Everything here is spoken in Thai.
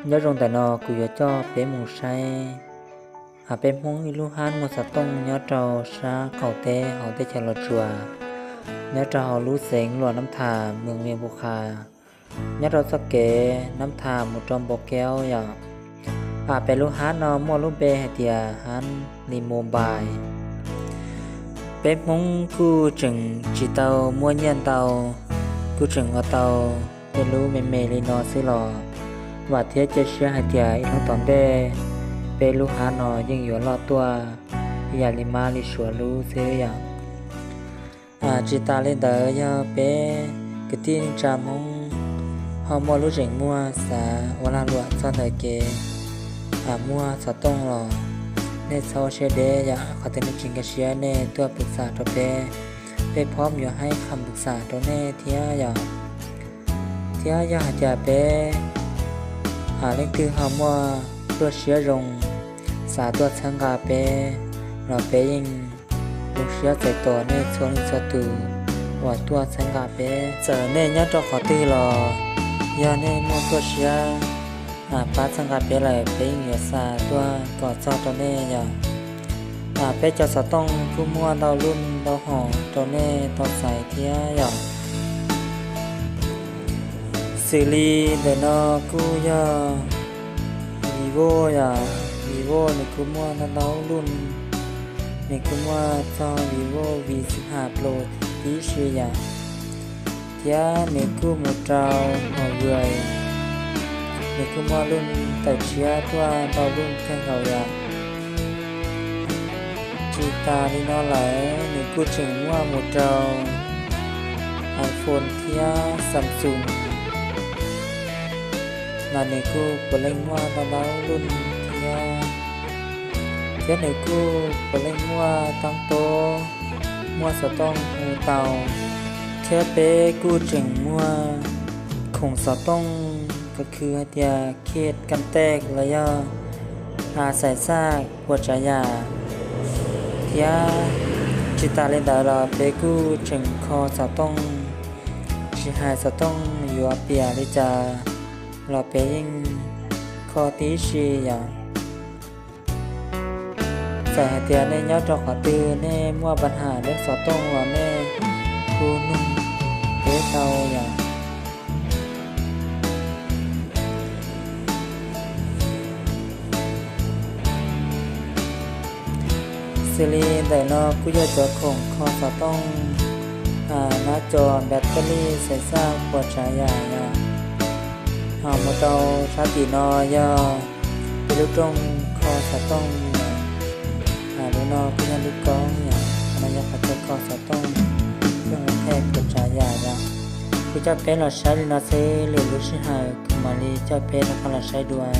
nhớ rong tại nó cứ nhớ cho bé mù say bé muốn ilu han một sát tông nhớ trâu sa khẩu tê họ tê chờ lọt chùa nhớ trâu họ lú sén lọtน้ำthาเมืองเมียงบุคาnhớ trâuสักเกน้ำธาmột trong bọc kéoอย่างไปลูกฮันนอมัวลูกเบให้เตียฮันลีโมบายเป็ดมงกูจึงจีเตามัวเย็นเตากูจึงเอาเตาเป็นรู้เมเมลีนอซื้อหล่อว่าเทียจะเชื่อให้เตียอีกทั้งตอนเด้เป็ดลูกฮันนอยังอยู่รอตัวอย่าลิมาลิชัวรู้ซื้ออย่างจีตาเล่นเตอยาเป็ดกะตีนิจามงฮอมัวรู้จึงมัวสาวลาลวดซ่อนเตเกมัวสตงหล่อในโซเชียลเดย์ขอเตือนจริงกับเชียร์ในตัวปรึกษาตัวไปพร้อมอยู่ให้คำปรึกษาตัวเน่เทียอยากจะไปเล่นคือมัวตัวเชียร์รงสาตัวชังกาไปเราไปยิงลูกเชียร์ใจตัวในโซนสตูว่าตัวชังกาไปเจอในยัดตัวขอตีหล่อยาในมัวตัวเชียร์ป้าสังกัดเป็นอะไรเป็นเหยื่อสาตัวก่อจอตัวเน่อย่างเป็นจะสต้องผู้มั่วดาวรุ่นดาวหอตัวเน่ตัวใสเทียอย่างซีรีเดนอกูยาวีโววีโวนี่คือมั่วดาวรุ่นนี่คือมั่วจอวีโวV15 Pro ที่ชื่ออย่างเทียนี่คือหมดเราหัวเรือนี่คือมัวรุ่นแต่เชียร์ตัวดาวรุ่นแข่งเขาอย่างจีตาลีนอไหลนี่กูจึงว่าหมดเราไอโฟนเทียซัมซุงนั่นนี่กูเปล่งว่าดาวรุ่นเทียนี่กูเปล่งว่าตั้งโตมัวสต้องหูเตาเทียเป้กูจึงมัวคงสต้องก็คือเตียเขตกันแตกระยะใส่ซากปวดใจยาเทียจิตาเลนดาราเปกูจึงคอสะต้องชิหายสะต้องอยู่เปียลิจาเราเปยิงคอตีชีอย่างใส่เตียในยอดจอกขอตือเน่มั่วปัญหาเรื่องสะต้องว่าแม่คูนุ่มเทเตาอย่างซีรีส์แต่นอกกูจะจอของคอสต้องหน้าจอแบตเตอรี่ใส่ซากปวดฉายาหอมเตาชาตินอยไปลูกตรงคอสต้องดูนอกกูยังลูกก้องมันยังขัดคอสต้องเครื่องแทกปวดฉายากูจะเป็นเราใช้ลินาเซหรือลูกชิหายกุมารีจะเป็นเราใช้ด้วย